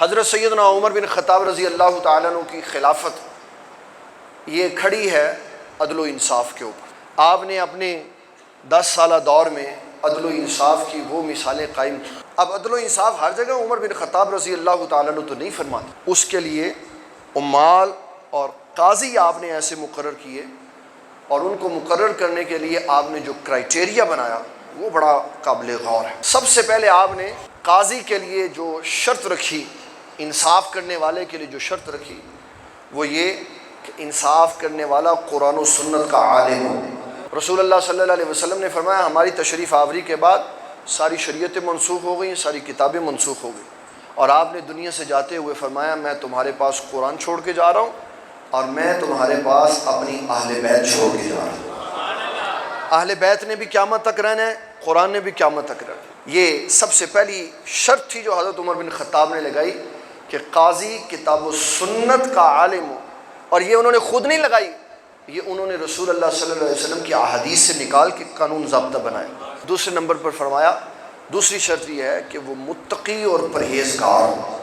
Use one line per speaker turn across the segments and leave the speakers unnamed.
حضرت سیدنا عمر بن خطاب رضی اللہ تعالیٰ عنہ کی خلافت یہ کھڑی ہے عدل و انصاف کے اوپر۔ آپ نے اپنے 10 سالہ دور میں عدل و انصاف کی وہ مثالیں قائم کی۔ اب عدل و انصاف ہر جگہ عمر بن خطاب رضی اللہ تعالیٰ عنہ تو نہیں فرماتے، اس کے لیے عمال اور قاضی آپ نے ایسے مقرر کیے، اور ان کو مقرر کرنے کے لیے آپ نے جو کرائٹیریا بنایا وہ بڑا قابل غور ہے۔ سب سے پہلے آپ نے قاضی کے لیے جو شرط رکھی، انصاف کرنے والے کے لیے جو شرط رکھی، وہ یہ کہ انصاف کرنے والا قرآن و سنت کا عالم ہو۔ رسول اللہ صلی اللہ علیہ وسلم نے فرمایا ہماری تشریف آوری کے بعد ساری شریعتیں منسوخ ہو گئیں، ساری کتابیں منسوخ ہو گئیں، اور آپ نے دنیا سے جاتے ہوئے فرمایا میں تمہارے پاس قرآن چھوڑ کے جا رہا ہوں، اور میں تمہارے پاس اپنی اہل بیت چھوڑ کے جا رہا ہوں۔ اہل بیت نے بھی قیامت تک رہنا ہے، قرآن نے بھی قیامت تک رہنا ہے۔ یہ سب سے پہلی شرط تھی جو حضرت عمر بن خطاب نے لگائی کہ قاضی کتاب و سنت کا عالم ہو، اور یہ انہوں نے خود نہیں لگائی، یہ انہوں نے رسول اللہ صلی اللہ علیہ وسلم کی احادیث سے نکال کے قانون ضابطہ بنایا۔ دوسرے نمبر پر فرمایا دوسری شرط یہ ہے کہ وہ متقی اور پرہیزگار ہو۔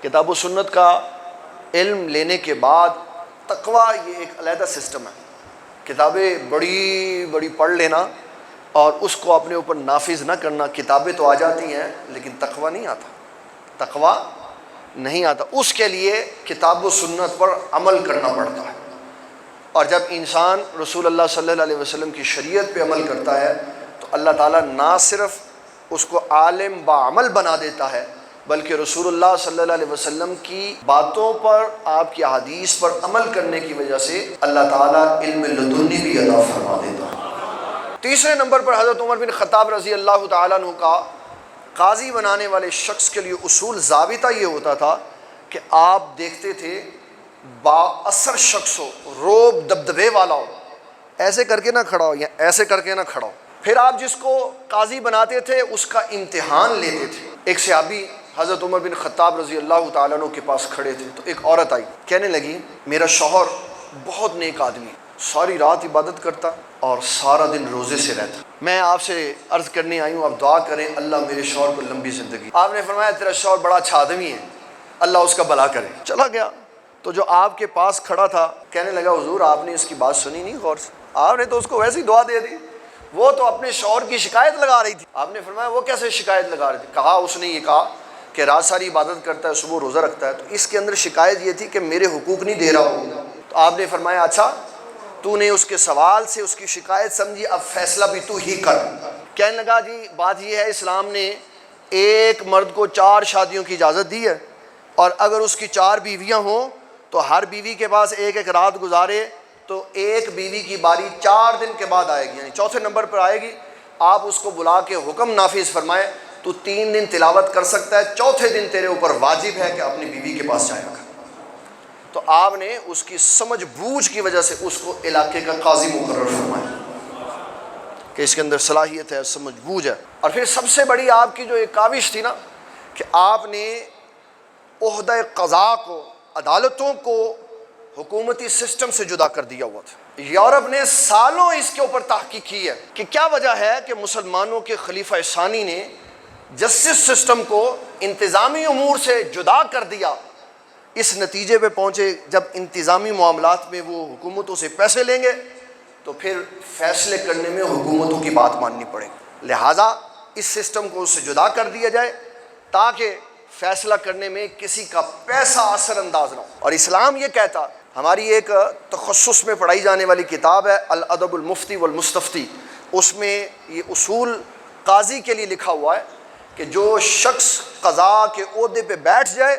کتاب و سنت کا علم لینے کے بعد تقوی یہ ایک علیحدہ سسٹم ہے۔ کتابیں بڑی بڑی پڑھ لینا اور اس کو اپنے اوپر نافذ نہ کرنا، کتابیں تو آ جاتی ہیں لیکن تقوی نہیں آتا، تقوی نہیں آتا۔ اس کے لیے کتاب و سنت پر عمل کرنا پڑتا ہے، اور جب انسان رسول اللہ صلی اللہ علیہ وسلم کی شریعت پہ عمل کرتا ہے تو اللہ تعالیٰ نہ صرف اس کو عالم بعمل بنا دیتا ہے، بلکہ رسول اللہ صلی اللہ علیہ وسلم کی باتوں پر، آپ کی احادیث پر عمل کرنے کی وجہ سے اللہ تعالیٰ علم لدنی بھی عطا فرما دیتا ہے۔ تیسرے نمبر پر حضرت عمر بن خطاب رضی اللہ تعالیٰ عنہ کا قاضی بنانے والے شخص کے لیے اصول ضابطہ یہ ہوتا تھا کہ آپ دیکھتے تھے با اثر شخص ہو، روب دبدبے والا ہو، ایسے کر کے نہ کھڑا ہو یا ایسے کر کے نہ کھڑا ہو۔ پھر آپ جس کو قاضی بناتے تھے اس کا امتحان لیتے تھے۔ ایک صحابی حضرت عمر بن خطاب رضی اللہ تعالیٰ عنہ کے پاس کھڑے تھے تو ایک عورت آئی، کہنے لگی میرا شوہر بہت نیک آدمی ہے، ساری رات عبادت کرتا اور سارا دن روزے سے رہتا، میں آپ سے عرض کرنے آئی ہوں آپ دعا کریں اللہ میرے شوہر کو لمبی زندگی۔ آپ نے فرمایا تیرا شوہر بڑا اچھا آدمی ہے، اللہ اس کا بھلا کرے۔ چلا گیا تو جو آپ کے پاس کھڑا تھا کہنے لگا حضور آپ نے اس کی بات سنی نہیں غور سے، آپ نے تو اس کو ویسی دعا دے دی، وہ تو اپنے شوہر کی شکایت لگا رہی تھی۔ آپ نے فرمایا وہ کیسے شکایت لگا رہی تھی؟ کہا اس نے یہ کہا کہ رات ساری عبادت کرتا ہے، صبح روزہ رکھتا ہے، تو اس کے اندر شکایت یہ تھی کہ میرے حقوق نہیں دے رہا ہوں۔ تو آپ نے فرمایا اچھا تو نے اس کے سوال سے اس کی شکایت سمجھی، اب فیصلہ بھی تو ہی کر۔ کہنے لگا جی بات یہ ہے اسلام نے ایک مرد کو 4 شادیوں کی اجازت دی ہے، اور اگر اس کی 4 بیویاں ہوں تو ہر بیوی کے پاس ایک ایک رات گزارے تو ایک بیوی کی باری 4 دن کے بعد آئے گی، یعنی چوتھے نمبر پر آئے گی، آپ اس کو بلا کے حکم نافذ فرمائے تو 3 دن تلاوت کر سکتا ہے، چوتھے دن تیرے اوپر واجب ہے کہ اپنی بیوی کے پاس جائے گا۔ تو آپ نے اس کی سمجھ بوجھ کی وجہ سے اس کو علاقے کا قاضی مقرر فرمایا کہ اس کے اندر صلاحیت ہے، سمجھ بوجھ ہے۔ اور پھر سب سے بڑی آپ کی جو ایک کاوش تھی نا کہ آپ نے عہدہ قضاء کو، عدالتوں کو حکومتی سسٹم سے جدا کر دیا ہوا تھا۔ یورپ نے سالوں اس کے اوپر تحقیق کی ہے کہ کیا وجہ ہے کہ مسلمانوں کے خلیفہ ثانی نے جسٹس سسٹم کو انتظامی امور سے جدا کر دیا۔ اس نتیجے پہ پہنچے جب انتظامی معاملات میں وہ حکومتوں سے پیسے لیں گے تو پھر فیصلے کرنے میں حکومتوں کی بات ماننی پڑے گی، لہٰذا اس سسٹم کو اس سے جدا کر دیا جائے تاکہ فیصلہ کرنے میں کسی کا پیسہ اثر انداز نہ ہو۔ اور اسلام یہ کہتا، ہماری ایک تخصص میں پڑھائی جانے والی کتاب ہے الادب المفتی والمستفتی، اس میں یہ اصول قاضی کے لیے لکھا ہوا ہے کہ جو شخص قضاء کے عہدے پہ بیٹھ جائے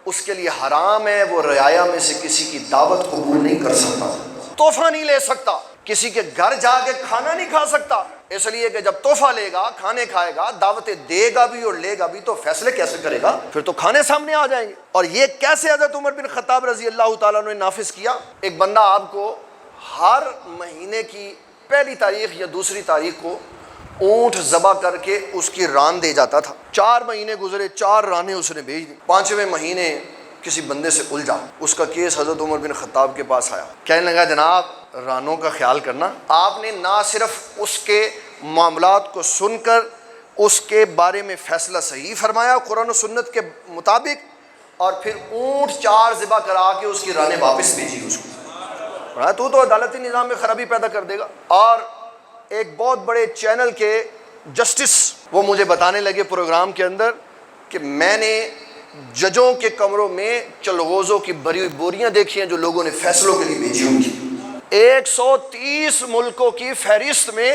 اس کے لیے حرام ہے وہ رعایا میں سے کسی کی دعوت قبول نہیں کر سکتا، تحفہ نہیں لے سکتا، کسی کے گھر جا کے کھانا نہیں کھا سکتا، اس لیے کہ جب تحفہ لے گا، کھانے کھائے گا، دعوتیں دے گا بھی اور لے گا بھی تو فیصلے کیسے کرے گا؟ پھر تو کھانے سامنے آ جائیں گے۔ اور یہ کیسے حضرت عمر بن خطاب رضی اللہ تعالیٰ عنہ نے نافذ کیا؟ ایک بندہ آپ کو ہر مہینے کی پہلی تاریخ یا دوسری تاریخ کو اونٹ ذبح کر کے اس کی ران دے جاتا تھا۔ 4 مہینے گزرے، 4 رانیں اس نے بھیج دی۔ 5ویں مہینے کسی بندے سے الجھا، اس کا کیس حضرت عمر بن خطاب کے پاس آیا، کہنے لگا جناب رانوں کا خیال کرنا۔ آپ نے نہ صرف اس کے معاملات کو سن کر اس کے بارے میں فیصلہ صحیح فرمایا قرآن و سنت کے مطابق، اور پھر اونٹ 4 ذبح کرا کے اس کی رانیں واپس بھیجی اس کو. تو عدالتی نظام میں خرابی پیدا کر دے گا. اور ایک بہت بڑے چینل کے جسٹس وہ مجھے بتانے لگے پروگرام کے اندر کہ میں نے ججوں کے کمروں میں چلغوزوں کی بھری ہوئی بوریاں دیکھی ہیں جو لوگوں نے فیصلوں کے لیے بھیجی ہوں گی. 130 ملکوں کی فہرست میں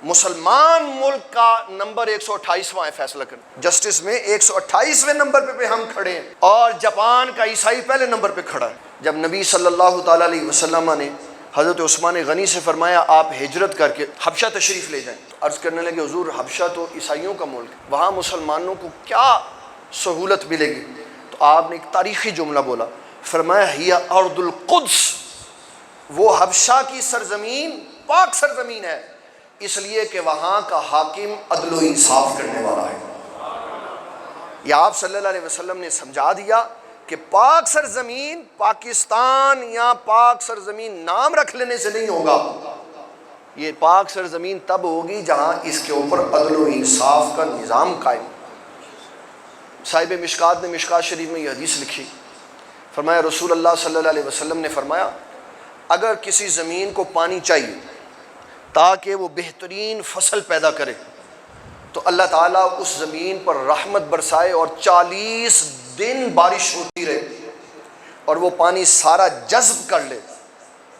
مسلمان ملک کا نمبر 128واں ہے فیصلہ کرنا. جسٹس میں 128ویں نمبر پہ ہم کھڑے ہیں اور جاپان کا عیسائی پہلے نمبر پہ کھڑا ہے. جب نبی صلی اللہ تعالیٰ علیہ وسلم نے حضرت عثمان غنی سے فرمایا آپ ہجرت کر کے حبشہ تشریف لے جائیں. عرض کرنے لگے حضور حبشہ تو عیسائیوں کا ملک ہے, وہاں مسلمانوں کو کیا سہولت ملے گی؟ تو آپ نے ایک تاریخی جملہ بولا, فرمایا ہی ارض القدس, وہ حبشہ کی سرزمین پاک سرزمین ہے اس لیے کہ وہاں کا حاکم عدل و انصاف کرنے والا ہے. یا آپ صلی اللہ علیہ وسلم نے سمجھا دیا کہ پاک سرزمین پاکستان یا پاک سرزمین نام رکھ لینے سے نہیں ہوگا, یہ پاک سرزمین تب ہوگی جہاں اس کے اوپر عدل و انصاف کا نظام قائم. صاحب مشکات نے مشکات شریف میں یہ حدیث لکھی, فرمایا رسول اللہ صلی اللہ علیہ وسلم نے فرمایا اگر کسی زمین کو پانی چاہیے تاکہ وہ بہترین فصل پیدا کرے تو اللہ تعالیٰ اس زمین پر رحمت برسائے اور 40 دن بارش ہوتی رہے اور وہ پانی سارا جذب کر لے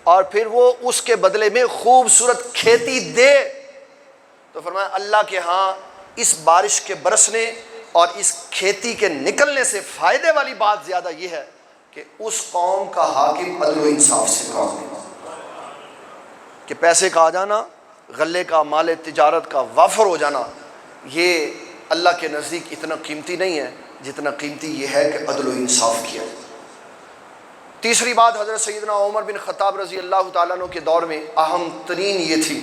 اور پھر وہ اس کے بدلے میں خوبصورت کھیتی دے. تو فرمایا اللہ کے ہاں اس بارش کے برسنے اور اس کھیتی کے نکلنے سے فائدے والی بات زیادہ یہ ہے کہ اس قوم کا حاکم عدل و انصاف سے کام لے, کہ پیسے کا آ جانا, غلے کا مال تجارت کا وافر ہو جانا, یہ اللہ کے نزدیک اتنا قیمتی نہیں ہے جتنا قیمتی یہ ہے کہ عدل و انصاف کیا. تیسری بات حضرت سیدنا عمر بن خطاب رضی اللہ تعالیٰ عنہ کے دور میں اہم ترین یہ تھی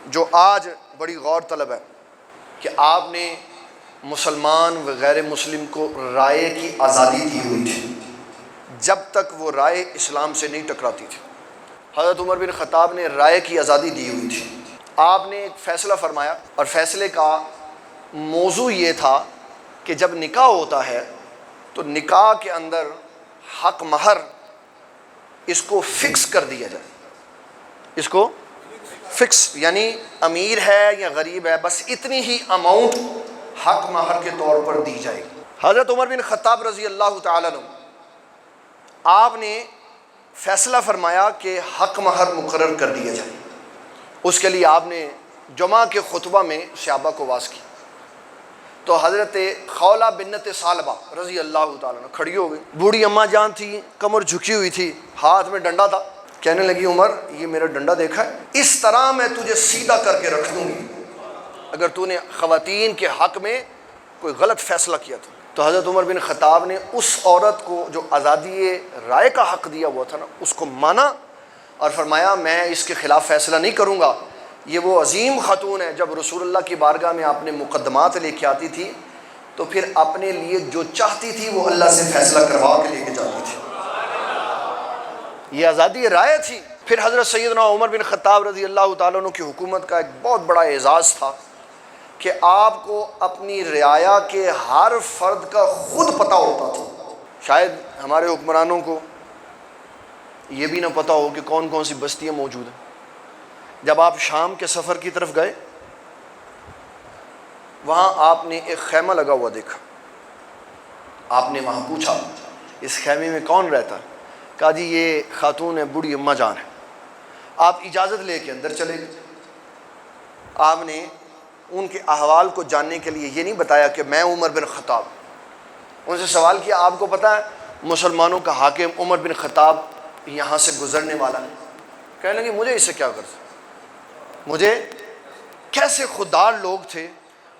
جو آج بڑی غور طلب ہے کہ آپ نے مسلمان و غیر مسلم کو رائے کی آزادی دی ہوئی تھی جب تک وہ رائے اسلام سے نہیں ٹکراتی تھی. حضرت عمر بن خطاب نے رائے کی آزادی دی ہوئی تھی. آپ نے ایک فیصلہ فرمایا اور فیصلے کا موضوع یہ تھا کہ جب نکاح ہوتا ہے تو نکاح کے اندر حق مہر اس کو فکس کر دیا جائے. اس کو فکس یعنی امیر ہے یا غریب ہے بس اتنی ہی اماؤنٹ حق مہر کے طور پر دی جائے گی. حضرت عمر بن خطاب رضی اللہ تعالیٰ عنہ آپ نے فیصلہ فرمایا کہ حق مہر مقرر کر دیا جائے. اس کے لیے آپ نے جمعہ کے خطبہ میں صحابہ کو واعظ کی تو حضرت خولہ بنت ثعلبہ رضی اللہ تعالیٰ عنہ کھڑی ہو گئی. بوڑھی اماں جان تھی, کمر جھکی ہوئی تھی, ہاتھ میں ڈنڈا تھا. کہنے لگی عمر یہ میرا ڈنڈا دیکھا ہے, اس طرح میں تجھے سیدھا کر کے رکھ دوں گی اگر تو نے خواتین کے حق میں کوئی غلط فیصلہ کیا تھا. تو حضرت عمر بن خطاب نے اس عورت کو جو آزادی رائے کا حق دیا ہوا تھا نا اس کو مانا اور فرمایا میں اس کے خلاف فیصلہ نہیں کروں گا. یہ وہ عظیم خاتون ہے جب رسول اللہ کی بارگاہ میں آپ نے مقدمات لے کے آتی تھی تو پھر اپنے لیے جو چاہتی تھی وہ اللہ سے فیصلہ کروا کے لے کے جاتی تھی. یہ آزادی رائے تھی. پھر حضرت سیدنا عمر بن خطاب رضی اللہ تعالیٰ عنہ کی حکومت کا ایک بہت بڑا اعزاز تھا کہ آپ کو اپنی رعایا کے ہر فرد کا خود پتہ ہوتا تھا. شاید ہمارے حکمرانوں کو یہ بھی نہ پتہ ہو کہ کون کون سی بستیاں موجود ہیں. جب آپ شام کے سفر کی طرف گئے وہاں آپ نے ایک خیمہ لگا ہوا دیکھا. آپ نے وہاں پوچھا اس خیمے میں کون رہتا ہے؟ کہا جی یہ خاتون ہے, بوڑھی اماں جان ہے. آپ اجازت لے کے اندر چلے گئے. آپ نے ان کے احوال کو جاننے کے لیے یہ نہیں بتایا کہ میں عمر بن خطاب. ان سے سوال کیا آپ کو پتہ ہے مسلمانوں کا حاکم عمر بن خطاب یہاں سے گزرنے والا ہے؟ کہنے لگے مجھے اس سے کیا غرض, مجھے کیسے خوددار لوگ تھے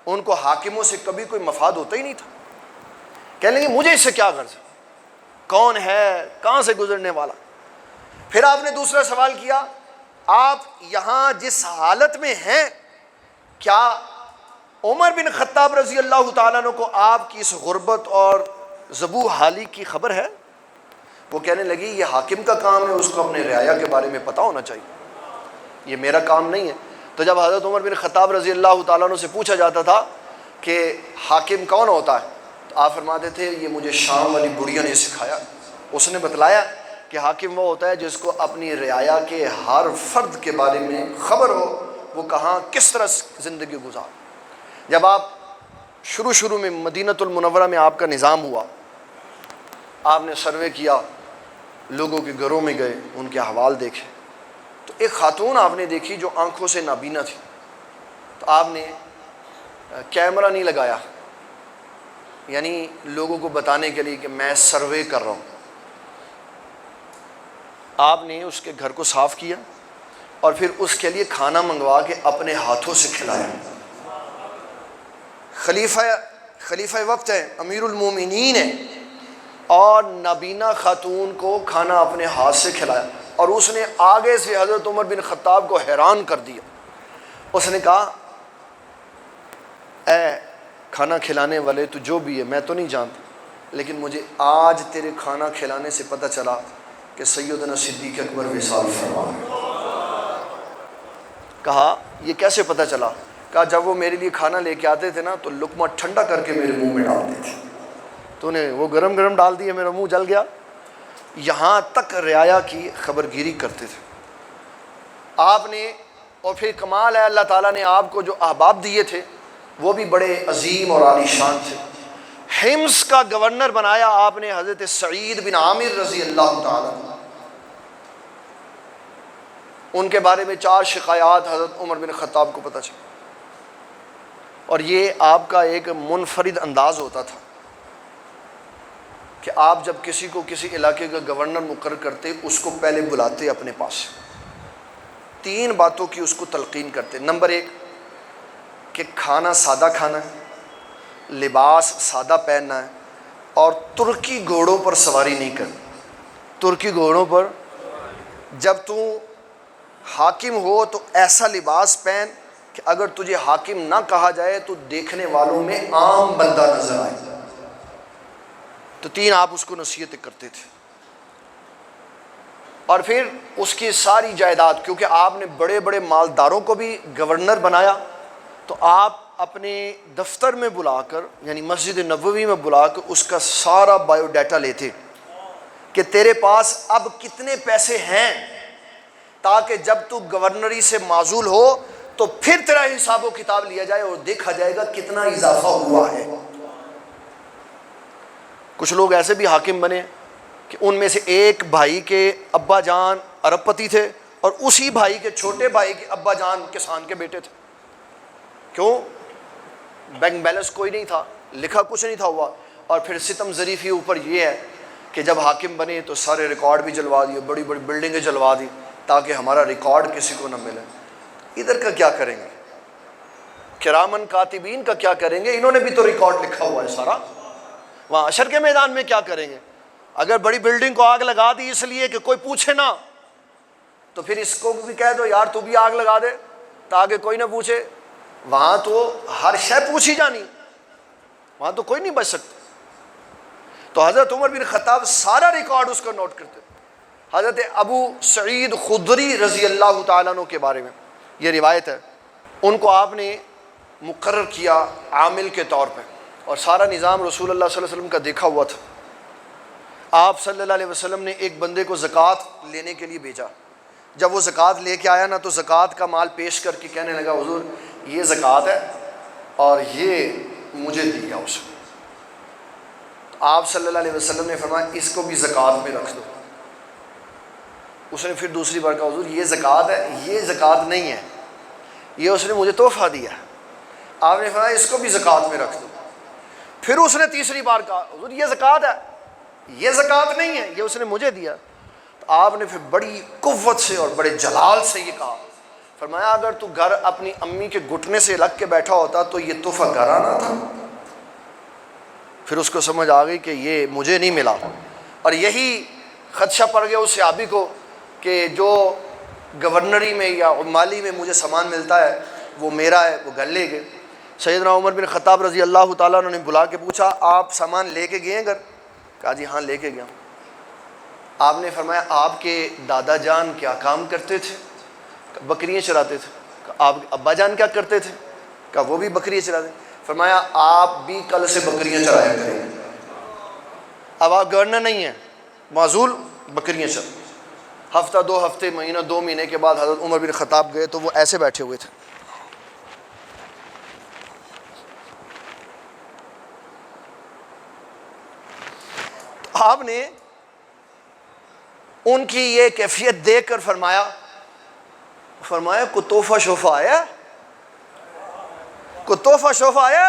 ان کو حاکموں سے کبھی کوئی مفاد ہوتا ہی نہیں تھا. کہنے لگے مجھے اس سے کیا غرض, کون ہے, کہاں سے گزرنے والا. پھر آپ نے دوسرا سوال کیا آپ یہاں جس حالت میں ہیں کیا عمر بن خطاب رضی اللہ تعالیٰ عنہ کو آپ کی اس غربت اور ذبح حالی کی خبر ہے؟ وہ کہنے لگی یہ حاکم کا کام ہے, اس کو اپنے رعایا کے بارے میں پتہ ہونا چاہیے, یہ میرا کام نہیں ہے. تو جب حضرت عمر بن خطاب رضی اللہ تعالیٰ عنہ سے پوچھا جاتا تھا کہ حاکم کون ہوتا ہے تو آپ فرماتے تھے یہ مجھے شام والی بڑھیا نے سکھایا. اس نے بتلایا کہ حاکم وہ ہوتا ہے جس کو اپنی رعایا کے ہر فرد کے بارے میں خبر ہو، وہ کہاں کس طرح زندگی گزار. جب آپ شروع میں مدینۃ المنورہ میں آپ کا نظام ہوا، آپ نے سروے کیا، لوگوں کے گھروں میں گئے، ان کے احوال دیکھے، تو ایک خاتون آپ نے دیکھی جو آنکھوں سے نابینا تھی. تو آپ نے کیمرہ نہیں لگایا، یعنی لوگوں کو بتانے کے لیے کہ میں سروے کر رہا ہوں. آپ نے اس کے گھر کو صاف کیا اور پھر اس کے لیے کھانا منگوا کے اپنے ہاتھوں سے کھلایا. خلیفہ وقت ہے، امیر المومنین ہے، اور نابینا خاتون کو کھانا اپنے ہاتھ سے کھلایا. اور اس نے آگے سے حضرت عمر بن خطاب کو حیران کر دیا. اس نے کہا اے کھانا کھلانے والے، تو جو بھی ہے میں تو نہیں جانتا، لیکن مجھے آج تیرے کھانا کھلانے سے پتہ چلا کہ سیدنا صدیق اکبر وصال فرما. کہا یہ کیسے پتہ چلا؟ کہا جب وہ میرے لیے کھانا لے کے آتے تھے نا تو لقمہ ٹھنڈا کر کے میرے منہ میں ڈالتے تھے. تو نے وہ گرم ڈال دیا، میرا منہ جل گیا. یہاں تک رعایا کی خبرگیری کرتے تھے آپ نے. اور پھر کمال ہے، اللہ تعالیٰ نے آپ کو جو احباب دیے تھے وہ بھی بڑے عظیم اور عالی شان تھے. حمص کا گورنر بنایا آپ نے حضرت سعید بن عامر رضی اللہ تعالیٰ. ان کے بارے میں 4 شکایات حضرت عمر بن خطاب کو پتہ چلا. اور یہ آپ کا ایک منفرد انداز ہوتا تھا کہ آپ جب کسی کو کسی علاقے کا گورنر مقرر کرتے، اس کو پہلے بلاتے اپنے پاس، 3 باتوں کی اس کو تلقین کرتے. نمبر 1 کہ کھانا سادہ کھانا ہے، لباس سادہ پہننا ہے، اور ترکی گھوڑوں پر سواری نہیں کرنی. ترکی گھوڑوں پر جب تو حاکم ہو تو ایسا لباس پہن کہ اگر تجھے حاکم نہ کہا جائے تو دیکھنے والوں میں عام بندہ نظر آئے. تو 3 آپ اس کو نصیحتیں کرتے تھے. اور پھر اس کی ساری جائیداد، کیونکہ آپ نے بڑے بڑے مالداروں کو بھی گورنر بنایا، تو آپ اپنے دفتر میں بلا کر، یعنی مسجد نبوی میں بلا کر اس کا سارا بایو ڈیٹا لیتے کہ تیرے پاس اب کتنے پیسے ہیں، تاکہ جب تو گورنری سے معزول ہو تو پھر تیرا حساب و کتاب لیا جائے اور دیکھا جائے گا کتنا اضافہ ہوا ہے. کچھ لوگ ایسے بھی حاکم بنے کہ ان میں سے ایک بھائی کے ابا جان ارب پتی تھے اور اسی بھائی کے چھوٹے بھائی کے ابا جان کسان کے بیٹے تھے. کیوں؟ بینک بیلنس کوئی نہیں تھا، لکھا کچھ نہیں تھا ہوا. اور پھر ستم ظریفی اوپر یہ ہے کہ جب حاکم بنے تو سارے ریکارڈ بھی جلوا دیے، بڑی بڑی بلڈنگیں جلوا دی تاکہ ہمارا ریکارڈ کسی کو نہ ملے. ادھر کا کیا کریں گے؟ کرامن کاتبین کا کیا کریں گے؟ انہوں نے بھی تو ریکارڈ لکھا ہوا ہے سارا. وہاں حشر کے میدان میں کیا کریں گے؟ اگر بڑی بلڈنگ کو آگ لگا دی اس لیے کہ کوئی پوچھے نہ، تو پھر اس کو بھی کہہ دو یار تو بھی آگ لگا دے تاکہ کوئی نہ پوچھے. وہاں تو ہر شے پوچھی جانی، وہاں تو کوئی نہیں بچ سکتا. تو حضرت عمر بن خطاب سارا ریکارڈ اس کا نوٹ کرتے. حضرت ابو سعید خدری رضی اللہ تعالیٰ عنہ کے بارے میں یہ روایت ہے، ان کو آپ نے مقرر کیا عامل کے طور پہ، اور سارا نظام رسول اللہ صلی اللہ علیہ وسلم کا دیکھا ہوا تھا. آپ صلی اللہ علیہ وسلم نے ایک بندے کو زکوٰۃ لینے کے لیے بھیجا. جب وہ زکوٰۃ لے کے آیا نا تو زکوٰۃ کا مال پیش کر کے کہنے لگا حضور یہ زکوٰۃ ہے اور یہ مجھے دیا اس نے. آپ صلی اللہ علیہ وسلم نے فرمایا اس کو بھی زکوٰۃ میں رکھ دو. اس نے پھر دوسری بار کہا حضور یہ زکوٰۃ ہے، یہ زکوٰۃ نہیں ہے، یہ اس نے مجھے تحفہ دیا. آپ نے فرمایا اس کو بھی زکوٰۃ میں رکھ دو. پھر اس نے تیسری بار کہا حضور یہ زکوٰۃ ہے، یہ زکوٰۃ نہیں ہے، یہ اس نے مجھے دیا. تو آپ نے پھر بڑی قوت سے اور بڑے جلال سے یہ کہا، فرمایا اگر تو گھر اپنی امی کے گھٹنے سے لگ کے بیٹھا ہوتا تو یہ تحفہ گھر آنا تھا. پھر اس کو سمجھ آ گئی کہ یہ مجھے نہیں ملا. اور یہی خدشہ پڑ گیا اس صحابی کو کہ جو گورنری میں یا مالی میں مجھے سامان ملتا ہے وہ میرا ہے، وہ گھر لے گئے. سیدنا عمر بن خطاب رضی اللہ تعالیٰ عنہ نے بلا کے پوچھا آپ سامان لے کے گئے ہیں گھر؟ کہا جی ہاں لے کے گیا. آپ نے فرمایا آپ کے دادا جان کیا کام کرتے تھے؟ بکریاں چراتے تھے. آپ ابا جان کیا کرتے تھے؟ کہا وہ بھی بکریاں چراتے. فرمایا آپ بھی کل سے بکریاں چرایا کریں. اب آپ گورنر نہیں ہیں، معزول، بکریاں چرائیں. ہفتہ 2 ہفتے، مہینہ 2 مہینے کے بعد حضرت عمر بن خطاب گئے تو وہ ایسے بیٹھے ہوئے تھے. تو آپ نے ان کی یہ کیفیت دیکھ کر فرمایا کو تحفہ شوفہ آیا، کو تحفہ شوفہ آیا.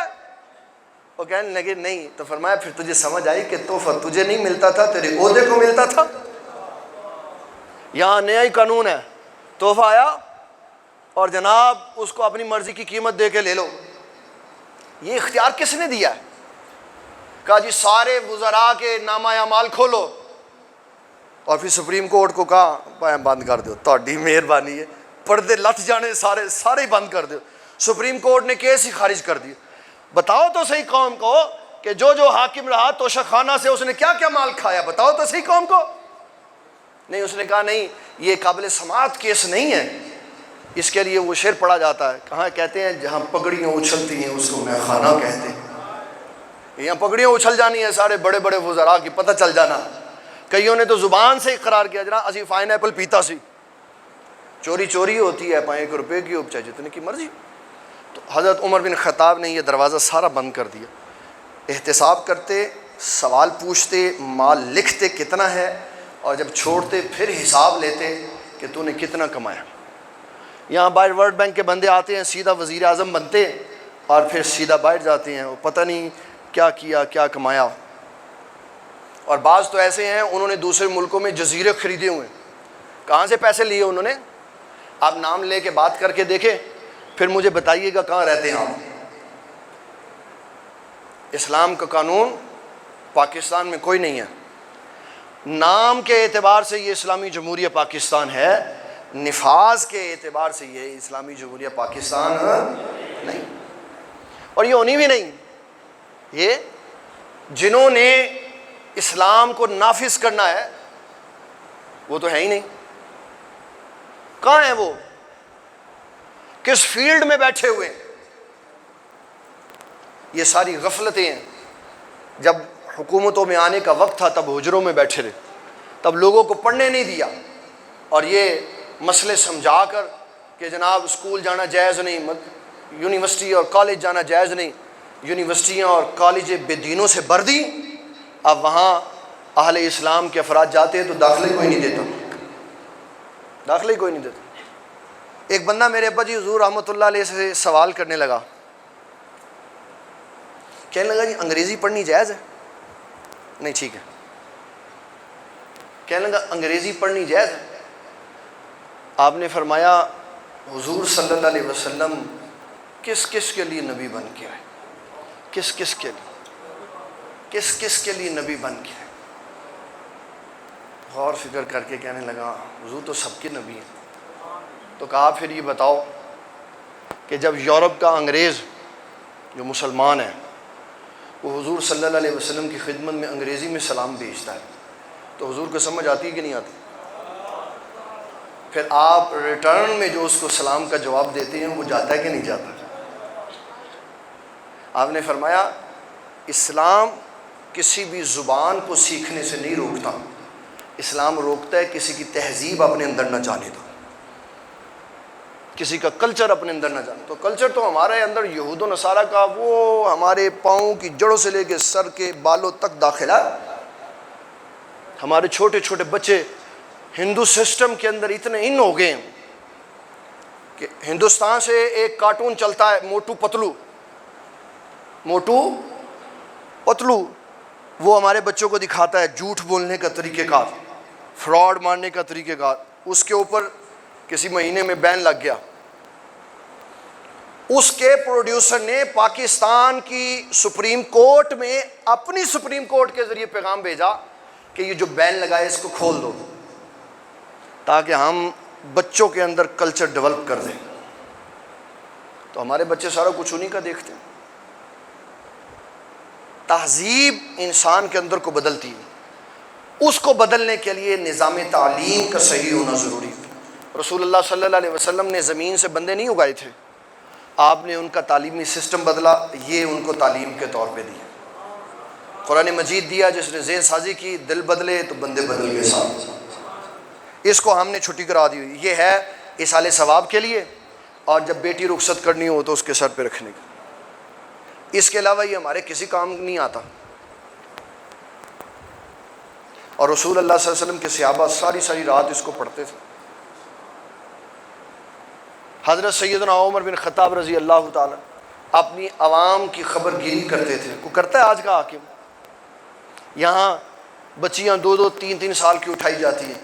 وہ کہنے لگے نہیں. تو فرمایا پھر تجھے سمجھ آئی کہ تحفہ تجھے نہیں ملتا تھا، تیرے عہدے کو ملتا تھا. یہاں نیا ہی قانون ہے، تحفہ آیا اور جناب اس کو اپنی مرضی کی قیمت دے کے لے لو. یہ اختیار کس نے دیا ہے؟ کہا جی سارے وزراء کے نامہ اعمال کھولو، اور پھر سپریم کورٹ کو کہا بند کر دو، تہاڈی مہربانی ہے، پردے لت جانے سارے ہی بند کر دو. سپریم کورٹ نے کیس ہی خارج کر دیا. بتاؤ تو صحیح قوم کو کہ جو حاکم رہا توشہ خانہ سے اس نے کیا کیا مال کھایا، بتاؤ تو صحیح قوم کو. نہیں، اس نے کہا نہیں یہ قابل سماعت کیس نہیں ہے، اس کے لیے وہ شعر پڑھا جاتا ہے. کہاں کہتے ہیں جہاں پگڑیاں اچھلتی ہیں اس کو میں خانہ کہتے ہیں. یہاں پگڑیاں اچھل جانی ہیں سارے بڑے بڑے وزراء کی، پتہ چل جانا. کئیوں نے تو زبان سے اقرار کیا جناب اسی فائن ایپل پیتا سی، چوری ہوتی ہے 5 روپے کی، چاہے جتنے کی مرضی. تو حضرت عمر بن خطاب نے یہ دروازہ سارا بند کر دیا. احتساب کرتے، سوال پوچھتے، مال لکھتے کتنا ہے، اور جب چھوڑتے پھر حساب لیتے کہ تو نے کتنا کمایا. یہاں باہر ورلڈ بینک کے بندے آتے ہیں، سیدھا وزیر اعظم بنتے اور پھر سیدھا باہر جاتے ہیں، وہ پتہ نہیں کیا کیا کیا کمایا. اور بعض تو ایسے ہیں انہوں نے دوسرے ملکوں میں جزیرے خریدے ہوئے ہیں. کہاں سے پیسے لیے انہوں نے؟ آپ نام لے کے بات کر کے دیکھیں، پھر مجھے بتائیے گا کہاں رہتے ہیں آپ. اسلام کا قانون پاکستان میں کوئی نہیں ہے. نام کے اعتبار سے یہ اسلامی جمہوریہ پاکستان ہے، نفاذ کے اعتبار سے یہ اسلامی جمہوریہ پاکستان نہیں. اور یہ ہونی بھی نہیں. یہ جنہوں نے اسلام کو نافذ کرنا ہے وہ تو ہے ہی نہیں. کہاں ہیں وہ؟ کس فیلڈ میں بیٹھے ہوئے ہیں؟ یہ ساری غفلتیں ہیں. جب حکومتوں میں آنے کا وقت تھا تب حجروں میں بیٹھے رہے، تب لوگوں کو پڑھنے نہیں دیا، اور یہ مسئلے سمجھا کر کہ جناب اسکول جانا جائز نہیں، یونیورسٹی اور کالج جانا جائز نہیں، یونیورسٹیاں اور کالجیں بے دینوں سے بھر دی. اب وہاں اہل اسلام کے افراد جاتے ہیں تو داخلے کوئی نہیں دیتا، داخلے کوئی نہیں دیتا. ایک بندہ میرے ابا جی حضور رحمۃ اللہ علیہ سے سوال کرنے لگا، کہنے لگا جی انگریزی پڑھنی جائز ہے؟ نہیں ٹھیک ہے. کہنے لگا انگریزی پڑھنی جائز ہے؟ آپ نے فرمایا حضور صلی اللہ علیہ وسلم کس کس کے لیے نبی بن کے آئے؟ کس کس کے لیے؟ کس کس کے لیے نبی بن کے آئے؟ غور فکر کر کے کہنے لگا حضور تو سب کے نبی ہیں. تو کہا پھر یہ بتاؤ کہ جب یورپ کا انگریز جو مسلمان ہے وہ حضور صلی اللہ علیہ وسلم کی خدمت میں انگریزی میں سلام بھیجتا ہے تو حضور کو سمجھ آتی ہے کہ نہیں آتی؟ پھر آپ ریٹرن میں جو اس کو سلام کا جواب دیتے ہیں وہ جاتا ہے کہ نہیں جاتا؟ آپ نے فرمایا اسلام کسی بھی زبان کو سیکھنے سے نہیں روکتا، اسلام روکتا ہے کسی کی تہذیب اپنے اندر نہ جانے دو، کسی کا کلچر اپنے اندر نہ جانے. تو کلچر تو ہمارے اندر یہود و نصارہ کا وہ ہمارے پاؤں کی جڑوں سے لے کے سر کے بالوں تک داخلہ. ہمارے چھوٹے چھوٹے بچے ہندو سسٹم کے اندر اتنے ان ہو گئے ہیں کہ ہندوستان سے ایک کارٹون چلتا ہے موٹو پتلو، موٹو پتلو، وہ ہمارے بچوں کو دکھاتا ہے جھوٹ بولنے کا طریقہ کار، فراڈ مارنے کا طریقہ کار. اس کے اوپر کسی مہینے میں بین لگ گیا. اس کے پروڈیوسر نے پاکستان کی سپریم کورٹ میں اپنی سپریم کورٹ کے ذریعے پیغام بھیجا کہ یہ جو بین لگا ہے اس کو کھول دو تاکہ ہم بچوں کے اندر کلچر ڈیولپ کر دیں. تو ہمارے بچے سارا کچھ انہی کا دیکھتے ہیں. تہذیب انسان کے اندر کو بدلتی ہے، اس کو بدلنے کے لیے نظام تعلیم کا صحیح ہونا ضروری ہے. رسول اللہ صلی اللہ علیہ وسلم نے زمین سے بندے نہیں اگائے تھے، آپ نے ان کا تعلیمی سسٹم بدلا، یہ ان کو تعلیم کے طور پہ دیا۔ قرآن مجید دیا، جس نے ذہن سازی کی، دل بدلے تو بندے بدل کے ساتھ، اس کو ہم نے چھٹی کرا دی ہوئی۔ یہ ہے ایصال ثواب کے لیے، اور جب بیٹی رخصت کرنی ہو تو اس کے سر پہ رکھنے کا۔ اس کے علاوہ یہ ہمارے کسی کام نہیں آتا۔ اور رسول اللہ صلی اللہ علیہ وسلم کے صحابہ ساری ساری رات اس کو پڑھتے تھے۔ حضرت سیدنا عمر بن خطاب رضی اللہ تعالیٰ اپنی عوام کی خبر گیری کرتے تھے، وہ کرتا ہے آج کا حاکم۔ یہاں بچیاں 2 3 سال کی اٹھائی جاتی ہیں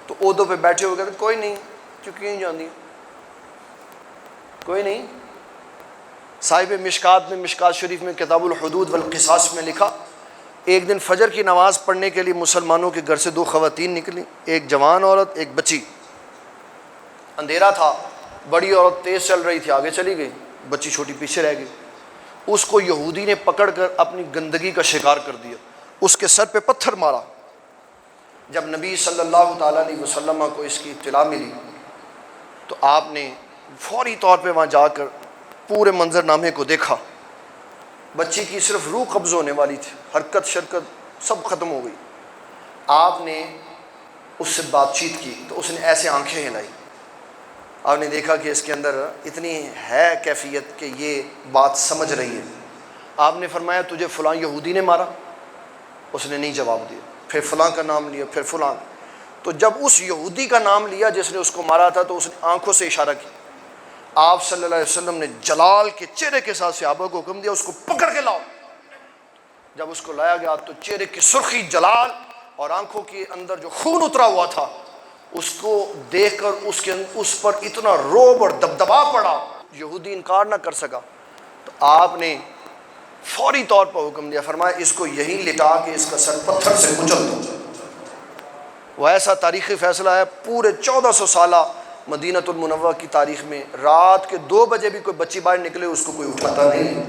تو عہدوں پہ بیٹھے ہو گئے، کوئی نہیں چکیاں جاندی، کوئی نہیں۔ صاحب مشکات میں، مشکات شریف میں کتاب الحدود والقصاص میں لکھا، ایک دن فجر کی نماز پڑھنے کے لیے مسلمانوں کے گھر سے 2 خواتین نکلیں، ایک جوان عورت، ایک بچی۔ اندھیرا تھا، بڑی عورت تیز چل رہی تھی، آگے چلی گئی، بچی چھوٹی پیچھے رہ گئی۔ اس کو یہودی نے پکڑ کر اپنی گندگی کا شکار کر دیا، اس کے سر پہ پتھر مارا۔ جب نبی صلی اللہ تعالیٰ علیہ وسلم کو اس کی اطلاع ملی تو آپ نے فوری طور پہ وہاں جا کر پورے منظرنامے کو دیکھا۔ بچی کی صرف روح قبض ہونے والی تھی، حرکت شرکت سب ختم ہو گئی۔ آپ نے اس سے بات چیت کی تو اس نے ایسے آنکھیں ہلائی، آپ نے دیکھا کہ اس کے اندر اتنی ہے کیفیت کہ یہ بات سمجھ رہی ہے۔ آپ نے فرمایا تجھے فلاں یہودی نے مارا؟ اس نے نہیں جواب دیا، پھر فلاں کا نام لیا، پھر فلاں۔ تو جب اس یہودی کا نام لیا جس نے اس کو مارا تھا تو اس نے آنکھوں سے اشارہ کیا۔ آپ صلی اللہ علیہ وسلم نے جلال کے چہرے کے ساتھ صحابہ کو حکم دیا اس کو پکڑ کے لاؤ۔ جب اس کو لایا گیا تو چہرے کی سرخی، جلال اور آنکھوں کے اندر جو خون اترا ہوا تھا، اس کو دیکھ کر اس پر اتنا روب اور دبدبا پڑا، یہودی انکار نہ کر سکا۔ تو آپ نے فوری طور پر حکم دیا، فرمایا اس کو یہیں لٹا کے اس کا سر پتھر سے کچل دو۔ وہ ایسا تاریخی فیصلہ ہے، پورے 1400 سالہ مدینہ المنورہ کی تاریخ میں رات کے 2 بجے بھی کوئی بچی باہر نکلے اس کو کوئی اٹھاتا نہیں۔